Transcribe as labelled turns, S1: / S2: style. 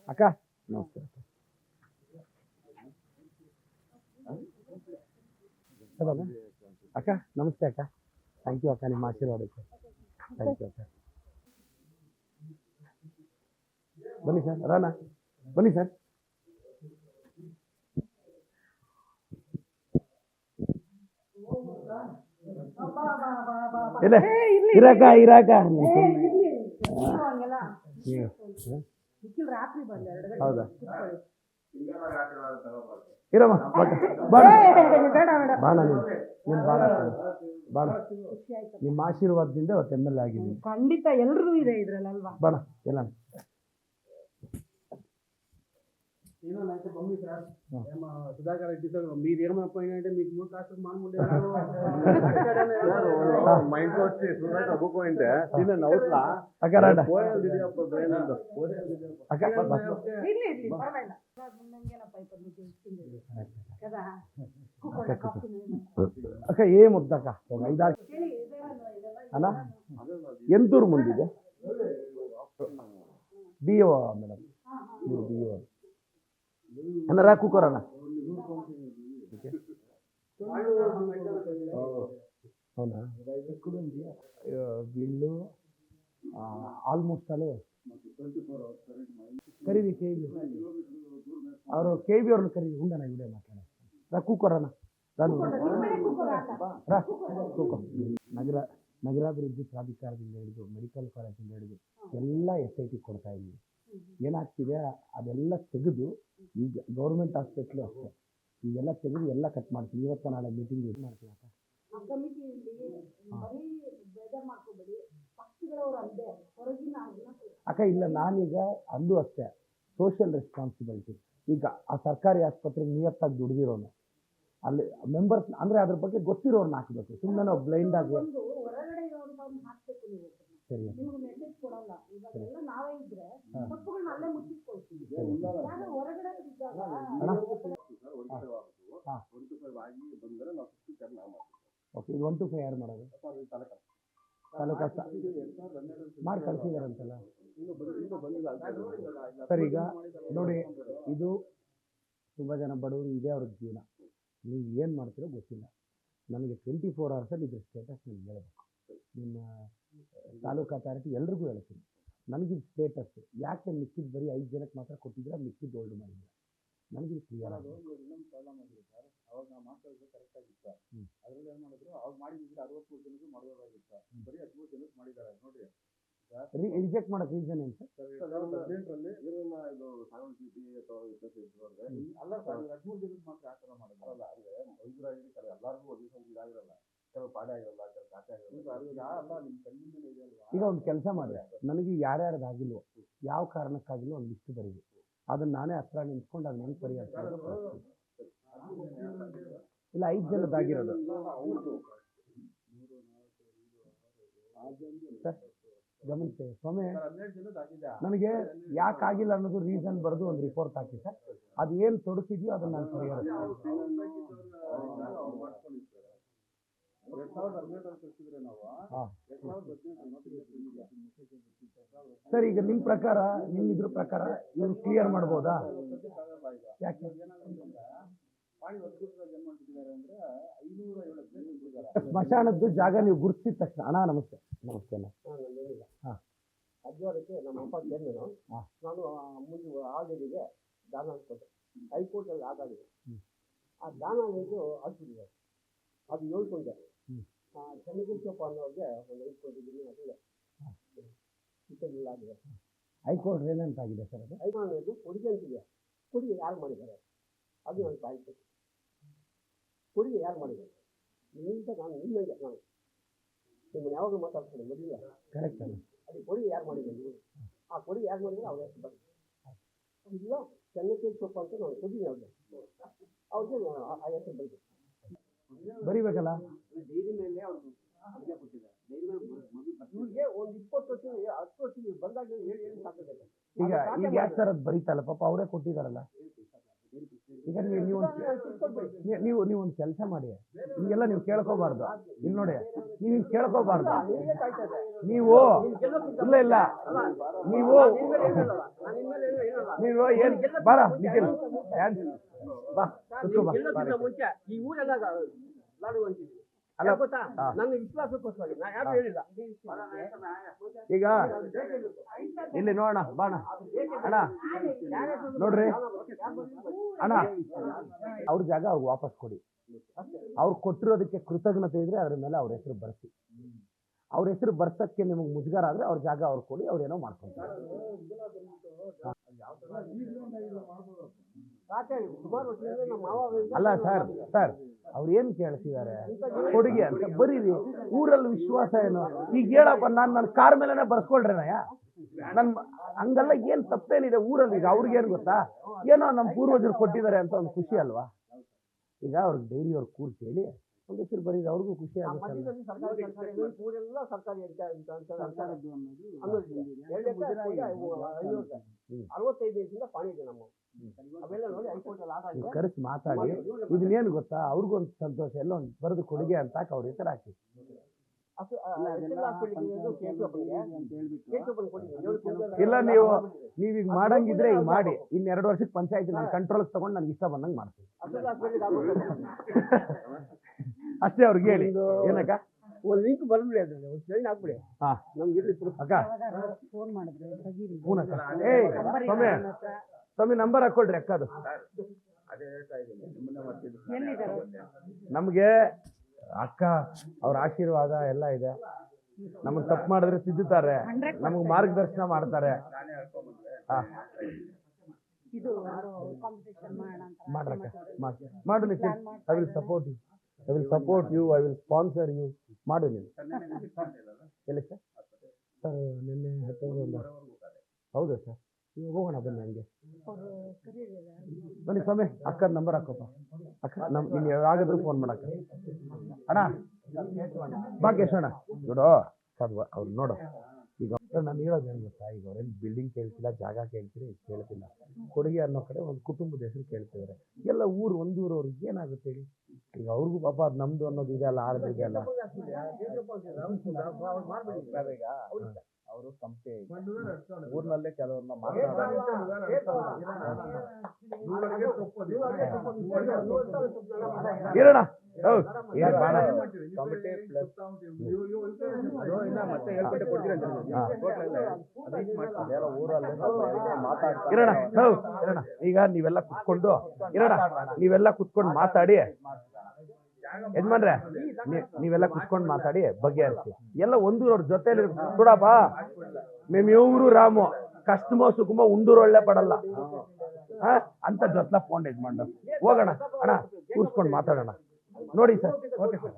S1: ಅಕ್ಕ ನಮಸ್ತೆ ಅಕ್ಕ ನಮಸ್ತೆ ಅಕ್ಕ ಥ್ಯಾಂಕ್ ಯು ಅಕ್ಕ ನಿಮ್ಮ ಆಶೀರ್ವಾದಕ್ಕೆ ಥ್ಯಾಂಕ್ ಯು ಅಕ್ಕ ಬನ್ನಿ ಸರ್ ರಾನಾ ಬನ್ನಿ ಸರ್ ಇಲ್ಲ ಇರಾಕ ಇರಾಕ ಹೌದಾ ಇರಮ್ಮ ಬಾಣ ನೀನು ಬಾಣ ಬಾಣ ನಿಮ್ಮ ಆಶೀರ್ವಾದದಿಂದ ಅವತ್ತು ಎಮ್ ಎಲ್ ಎ ಆಗಿದ್ದೀನಿ
S2: ಖಂಡಿತ ಎಲ್ರಿಗೂ ಇದೆ ಇದ್ರಲ್ಲಿ ಅಲ್ವಾ
S1: ಬಾಣ ಎಲ್ಲ
S3: సుధాకర్ రెడ్డి సార్ మీరు ఏమైనా మీకు మూడు కాస్త మామూలు మా ఇంట్లో వచ్చి సుధాకర్ అబ్బుకోయింటే తిన్న నవ్వుట్లా
S1: అక్క ఏమొద్దక్క ఒక 5-6 అన్నా ఎంతూరు ముందిದೆ బిఓ మేడం బిఓ అన్న రా కూకోరన్న అవునా వీళ్ళు ఆల్మోస్ట్ అలా ಕರೀರಿ ಕೆ ಬಿ ಅವರು ಕೆ ಬಿ ಅವ್ರನ್ನ ಕರೀರಿ ಉಂಡನ ವಿಡಿಯೋ ಮಾತಾಡ ರಾ ಕೂಕೋರಣ ರಾ ಕೂಕೋ ನಗರಾಭಿವೃದ್ಧಿ ಪ್ರಾಧಿಕಾರದಿಂದ ಹಿಡಿದು ಮೆಡಿಕಲ್ ಕಾಲೇಜಿಂದ ಹಿಡಿದು ಎಲ್ಲ SIT ಕೊಡ್ತಾ ಇದ್ದೀವಿ ಏನಾಗ್ತಿದೆ ಅದೆಲ್ಲ ತೆಗೆದು ಈಗ ಗೌರ್ಮೆಂಟ್ ಹಾಸ್ಪಿಟ್ಲು ಅಷ್ಟೇ ಈಗೆಲ್ಲ ತೆಗೆದು ಎಲ್ಲ ಕಟ್ ಮಾಡ್ತೀವಿ ಇವತ್ತು ನಾಳೆ ಮೀಟಿಂಗ್ ಯೂಸ್ ಮಾಡ್ತೀವಿ ಅಕ್ಕ ಇಲ್ಲ ನಾನೀಗ ಅಂದು ಅಷ್ಟೇ ಸೋಷಿಯಲ್ ರೆಸ್ಪಾನ್ಸಿಬಿಲಿಟಿ ಈಗ ಆ ಸರ್ಕಾರಿ ಆಸ್ಪತ್ರೆಗೆ ನಿಯತ್ತಾಗಿ ದುಡಿದಿರೋನು ಅಲ್ಲಿ ಮೆಂಬರ್ಸ್ ಅಂದರೆ ಅದ್ರ ಬಗ್ಗೆ ಗೊತ್ತಿರೋರ್ನ ಹಾಕಬೇಕು ಸುಮ್ಮನೆ ನಾವು ಬ್ಲೈಂಡ್ ಆಗಿ ಸರಿ ಓಕೆ ಇದು 1 to 5 ಯಾರು ಮಾಡೋದು ತಾಲೂಕಾ ಮಾಡಿ ಕಳಿಸಿದಾರಂತಲ್ಲ ಸರ್ ಈಗ ನೋಡಿ ಇದು ತುಂಬ ಜನ ಬಡವರು ಇದೆ ಅವ್ರ ಜೀವನ ನೀವು ಏನು ಮಾಡ್ತೀರೋ ಗೊತ್ತಿಲ್ಲ ನನಗೆ 24 hours ಇದ್ರ ಸ್ಟೇಟಸ್ ನಿಮ್ಗೆ ಹೇಳಬೇಕು ನಿಮ್ಮ ತಾಲೂಕು ಅಥಾರಿಟಿ ಎಲ್ರಿಗೂ ಹೇಳ್ತೀನಿ ನನಗಿದು ಸ್ಟೇಟಸ್ಸು ಯಾಕೆ ಮಿಕ್ಕಿದ್ದು ಬರೀ 5 ಜನಕ್ಕೆ ಮಾತ್ರ ಕೊಟ್ಟಿದ್ದೀರಾ ಮಿಕ್ಕಿದ್ದು ಹೋಲ್ಡ್ ಮಾಡಿದ್ದೀರಾ ನನಗಿದು ಕ್ಲಿಯರ್ ಆಗಿದೆ
S3: ಅವಾಗ ನಾವು ಮಾತಾಡೋದು ಕರೆಕ್ಟ್ ಆಗಿತ್ತು ಅದರಲ್ಲಿ ಏನು ಮಾಡಿದ್ರು ಅವಾಗ ಮಾಡಿದ್ರೆ 63 ಜನಕ್ಕೆ ಮಾಡೋದಾಗಿತ್ತು ಬರೀ 13 ಜನಕ್ಕೆ ಮಾಡಿದ್ದಾರೆ ನೋಡ್ರಿ
S1: ರಿಜೆಕ್ಟ್ ಮಾಡೋಕೆ ರೀಸನ್ ಏನು ಸರ್
S3: 18ರಲ್ಲಿ ಇದು ಸಾಗರ ಚೀಟಿ ಅಥವಾ ಅಲ್ಲ ಸರ್ 13 ಜನಕ್ಕೆ ಮಾತ್ರ ಆ ಥರ ಮಾಡಿದ್ರು ಅಲ್ಲ ಅಂದರೆ ಮಂಜೂರಾಗಿ ಎಲ್ಲರಿಗೂ ಒಂದೇ ಸಂಖ್ಯೆ ಇದಾಗಿರಲ್ಲ ಕೆಲವು ಪಾಡೆ ಆಗಿರಲ್ಲ ಕೆಲವು ಖಾತೆ ಆಗಿರಲ್ಲ ಅಲ್ಲ ನಿಮ್ಮ ಕಣ್ಣಿಂದಲೇ ಇದೆ ಅಲ್ವಾ
S1: ಈಗ ಒಂದು ಕೆಲಸ ಮಾಡಿ ನನಗೆ ಯಾರ್ಯಾರ್ದಾಗಿಲ್ವೋ ಯಾವ ಕಾರಣಕ್ಕಾಗಿಲ್ವೋ ಒಂದು ಲಿಸ್ಟ್ ಬರೀರಿ ಅದನ್ನು ನಾನೇ ಹತ್ರ ನಿಂತ್ಕೊಂಡು ಅದು ನನಗೆ ಪರಿಹರಿಸೋದು ಇಲ್ಲ 5 ಜನದಾಗಿರೋದು ಸರ್ ಗಮನಿಸಿ ಸ್ವಾಮಿ ನನಗೆ ಯಾಕಾಗಿಲ್ಲ ಅನ್ನೋದು ರೀಸನ್ ಬರೆದು ಒಂದು ರಿಪೋರ್ಟ್ ಹಾಕಿ ಸರ್ ಅದು ಏನು ತೊಡಕಿದೆಯೋ ಅದನ್ನು ನಾನು ಪರಿಹರಿಸ್ತೀನಿ ಸರ್ ಈಗ ನಿಮ್ಮ ಪ್ರಕಾರ ನಿಮ್ಮ ಇದ್ರ ಪ್ರಕಾರ ಇವ್ರು ಕ್ಲಿಯರ್ ಮಾಡ್ಬೋದಾ ಯಾಕೆ ಸ್ಮಶಾನದ್ದು ಜಾಗ ನೀವು ಗುರುತಿಸಿದ ತಕ್ಷಣ ಅಣ್ಣ ನಮಸ್ತೆ ನಮಸ್ತೆ ಅಣ್ಣ ಹಾಂ
S4: ಹದಿವಾರಕ್ಕೆ ನಮ್ಮ ಅಪ್ಪ ಕೇಳಿದ್ರು ನಾನು ಮುಂದೆ ಆಲ್ರೆಡಿಗೆ ದಾನ ಕೊಟ್ಟೆ ಹೈಕೋರ್ಟಲ್ಲಿ ಆಗಾಗಿದೆ ಆ ದಾನ ಅನ್ನೋದು ಹಾಕ್ಬಿಟ್ಟಿದ್ದಾರೆ ಅದು 7 ಕೊಂಡೆ ಚೆನ್ನಕೇಶಪ್ಪ ಅನ್ನೋರಿಗೆ ಒಂದು 5 ಕೊಟ್ಟಿದ್ದೀನಿ ಅದೇ ಚಿಕ್ಕದಿಲ್ಲ ಆಗಿದೆ
S1: ಹೈಕೋರ್ಟ್ ಏನಂತಾಗಿದೆ ಸರ್ ಅದು
S4: ಹೈಕೋರ್ಟ್ ಅನ್ನೋದು ಕೊಡುಗೆ ಅಂತಿದೆ ಕೊಡುಗೆ ಯಾರು ಮಾಡಿದ್ದಾರೆ ಅದು ನನ್ನ ಕಾಯ್ತು ಕೊಡುಗೆ ಯಾರು ಮಾಡಿದ್ದಾರೆ ನಿಮ್ಮಿಂದ ನಾನು ನಿಮ್ಮಂಗೆ ನಾನು ನಿಮ್ಮನ್ನು ಯಾವಾಗ ಮಾತಾಡ್ತೀನಿ ಮೊದಲಿಲ್ಲ
S1: ಕರೆಕ್ಟ್ ಅಲ್ಲ
S4: ಅದು ಕೊಡುಗೆ ಯಾರು ಮಾಡಿದ್ದಾರೆ ನೀವು ಆ ಕೊಡುಗೆ ಯಾರು ಮಾಡಿದರೆ ಅವ್ರ ಹೆಸರು ಬರ್ತದೆ ಇಲ್ಲ ಚೆನ್ನಕೇಶಪ್ಪ ಅಂತ ನಾನು ಕೊಟ್ಟಿದ್ದೀನಿ ಅವ್ರಿಗೆ ಆ ಹೆಸರು ಬರ್ತದೆ
S1: ಬರಿಬೇಕಲ್ಲ
S4: ಡೈರಿ ಮೇಲೆ ಅವರು ಕೊಟ್ಟಿದ್ದಾರೆ ಡೈರಿ ಮೇಲೆ ಇವ್ರಿಗೆ ಒಂದು 20 ವರ್ಷ 10 ವರ್ಷ ನೀವು ಬಂದಾಗ ಹೇಳಿ ಸಾಕಾಗಬೇಕು
S1: ಈಗ ಯಾಕೆ ಸರ್ ಅದು ಬರೀತಲ್ಲ ಪಾಪ ಅವರೇ ಕೊಟ್ಟಿದ್ದಾರಲ್ಲ ಈಗ ನೀವೊಂದು ಕೆಲಸ ಮಾಡಿ, ಹಿಂಗೆಲ್ಲ ನೀವು ಕೇಳ್ಕೋಬಾರ್ದು. ಇಲ್ಲಿ ನೋಡಿ, ನೀವು ಹಿಂಗೆ ಕೇಳ್ಕೋಬಾರ್ದು. ನೀವು ಇಲ್ಲ ನೀವು ಏನು ಬಾರ ನಿಖಿಲ್ ಬಾ ಕುತ್ಕೋ ಬಾ.
S4: ಮುಂಚೆ ಈ ಊರೆಲ್ಲ ಲಾಡುವಂತಿದ್ವಿ
S1: ಅಲ್ಲ
S4: ಗೊತ್ತಾ, ನನ್ನ ವಿಶ್ವಾಸಕ್ಕೋಸ್ಕರ ನಾ ಯಾರು ಹೇಳಿಲ್ಲ.
S1: ಈಗ ಇಲ್ಲಿ ನೋಡೋಣ ಬಾಣ ಅಣ್ಣ, ನೋಡ್ರಿ ಅಣ್ಣ, ಅವ್ರ ಜಾಗ ಅವ್ರಿಗೆ ವಾಪಸ್ ಕೊಡಿ. ಅವ್ರು ಕೊಟ್ಟಿರೋದಕ್ಕೆ ಕೃತಜ್ಞತೆ ಇದ್ರೆ ಅದ್ರ ಮೇಲೆ ಅವ್ರ ಹೆಸರು ಬರ್ಸಿ. ಅವ್ರ ಹೆಸರು ಬರ್ಸಕ್ಕೆ ನಿಮಗೆ ಮುಜುಗರ ಆದ್ರೆ ಅವ್ರ ಜಾಗ ಅವ್ರು ಕೊಡಿ, ಅವ್ರೇನೋ ಮಾಡ್ಕೊಂತಾರೆ. ಅಲ್ಲ ಸರ್ ಅವ್ರು ಏನ್ ಕೇಳ್ತಿದ್ದಾರೆ ಕೊಡುಗೆ ಅಂತ ಬರೀರಿ. ಊರಲ್ಲಿ ವಿಶ್ವಾಸ ಏನು ಈಗ ಹೇಳಪ್ಪ, ನನ್ನ ಕಾರ್ ಮೇಲೆನೆ ಬರ್ಸ್ಕೊಳ್ರೇನಯ್ಯ, ನನ್ ಹಂಗಲ್ಲ. ಏನ್ ತಪ್ಪೇನಿದೆ ಊರಲ್ಲಿ? ಈಗ ಅವ್ರಿಗೇನು ಗೊತ್ತಾ, ಏನೋ ನಮ್ಮ ಪೂರ್ವಜರು ಕೊಟ್ಟಿದ್ದಾರೆ ಅಂತ ಒಂದು ಖುಷಿ ಅಲ್ವಾ? ಈಗ ಅವ್ರಿಗೆ ಡೈರಿ ಅವ್ರು ಕೂರ್ಸಿ ಹೇಳಿ ಒಂದು ಹೆಸರು ಬರೀರಿ, ಅವ್ರಿಗೂ ಖುಷಿ ಆಗುತ್ತೆ. ಕರೆಸಿ ಮಾತಾಡಿ, ಇದನ್ನೇನು ಗೊತ್ತಾ, ಅವ್ರಿಗೊಂದು ಸಂತೋಷ, ಎಲ್ಲ ಒಂದು ಬರೆದು ಕೊಡುಗೆ ಅಂತ ಅವ್ರ ಹೆಸರು ಹಾಕಿ. ಇಲ್ಲ ನೀವೀಗ ಮಾಡಂಗಿದ್ರೆ ಈಗ ಮಾಡಿ, ಇನ್ನು 2 ವರ್ಷಕ್ಕೆ ಪಂಚಾಯತಿ ನಾನು ಕಂಟ್ರೋಲ್ಗೆ ತಗೊಂಡು ನನಗೆ ಇಷ್ಟ ಬಂದಂಗೆ ಮಾಡ್ತೀನಿ ಅಷ್ಟೇ. ಅವ್ರಿಗೆ ಹೇಳಿ ಏನಕ್ಕ
S4: ಒಂದು ಲಿಂಕ್ ಬರ್ಬಿಡಿ, ಅದ್ರಲ್ಲಿ ಒಂದು ಸೈನ್ ಹಾಕ್ಬಿಡಿ.
S1: ಹಾ
S4: ನಮ್ಗೆ
S1: ಅಕ್ಕ
S2: ಫೋನ್ ಮಾಡಿದ್ರೆ
S1: ಹೂನಕ್ಕ. ಸ್ವಾಮಿ ನಂಬರ್ ಹಾಕೊಳ್ರಿ ಅಕ್ಕ. ಅದು ನಮ್ಗೆ ಅಕ್ಕ ಅವ್ರ ಆಶೀರ್ವಾದ ಎಲ್ಲ ಇದೆ. ನಮಗ್ ತಪ್ಪು ಮಾಡಿದ್ರೆ ತಿದ್ದುತ್ತಾರೆ, ನಮಗ್ ಮಾರ್ಗದರ್ಶನ ಮಾಡ್ತಾರೆ. ಮಾಡ್ರಕ್ಕ ಮಾಡು Nikhil, I will support you, I will sponsor you. ಮಾಡು ನೀವು. ಎಲ್ಲಿ ಸರ್? ಸರ್ ನಿನ್ನೆ 10 ಹೌದಾ ಸರ್? ಇವಾಗ ಹೋಗೋಣ ಬನ್ನಿ. ಹಂಗೆ ಬನ್ನಿ ಸ್ವಾಮಿ, ಅಕ್ಕನ ನಂಬರ್ ಹಾಕೋಪ್ಪ. ಅಕ್ಕ ನೀನು ಯಾವಾಗಾದ್ರೂ ಫೋನ್ ಮಾಡಕ್ಕ. ಅಣ್ಣ ಬಾ ಕೇಶೋಣ ನೋಡು ಸಾಧ್ವ ಅವ್ರು ನೋಡು. ಈಗ ನಾನು ಹೇಳೋದೇನು ಗೊತ್ತಾ, ಈಗ ಅವ್ರೇನು ಬಿಲ್ಡಿಂಗ್ ಕೇಳ್ತಿಲ್ಲ, ಜಾಗ ಕೇಳ್ತೀರಿ ಕೇಳ್ತಿಲ್ಲ, ಕೊಡುಗೆ ಅನ್ನೋ ಕಡೆ ಒಂದು ಕುಟುಂಬದ ಹೆಸರು ಕೇಳ್ತಿದ್ದಾರೆ. ಎಲ್ಲ ಒಂದೂರವ್ರಿಗೆ ಏನಾಗುತ್ತೆ ಹೇಳಿ? ಈಗ ಅವ್ರಿಗೂ ಪಾಪ ಅದು ನಮ್ದು ಅನ್ನೋದು ಇದೆ ಅಲ್ಲ, ಆಡೋದು ಇದೆ ಅಲ್ಲ.
S3: ಅವರು ಕಂಪೆ ಊರ್ನಲ್ಲೇ ಕೆಲವ್ರನ್ನ
S1: ಇರೋಣ
S3: ಮತ್ತೆ ಹೇಳ್ಕೊಟ್ಟೆ ಕೊಡ್ತೀರ ಊರಲ್ಲಿ
S1: ಇರೋಣ. ಈಗ ನೀವೆಲ್ಲ ಕುತ್ಕೊಂಡು ಇರೋಣ, ನೀವೆಲ್ಲ ಕುತ್ಕೊಂಡು ಮಾತಾಡಿ ಯಜಮಾನ್ರೆ, ನೀವೆಲ್ಲ ಕುತ್ಕೊಂಡು ಮಾತಾಡಿ ಬಗೆಹರಿಸಿ. ಎಲ್ಲ ಒಂದೂರವ್ರ ಜೊತೆಲಿ ನೋಡಪ್ಪ. మేము ఎవరు రాము, కష్టమో సుఖమో ఉండూరు ಒಳ್ಳೆ ಪಡಲ್ಲ ಅಂತ ಜೊತೆ ಫೋನ್ ಯಜಮಾನ್ರು ಹೋಗೋಣ. ಅಣ್ಣ ಕೂರ್ಸ್ಕೊಂಡು ಮಾತಾಡೋಣ ನೋಡಿ ಸರ್. Okay sir.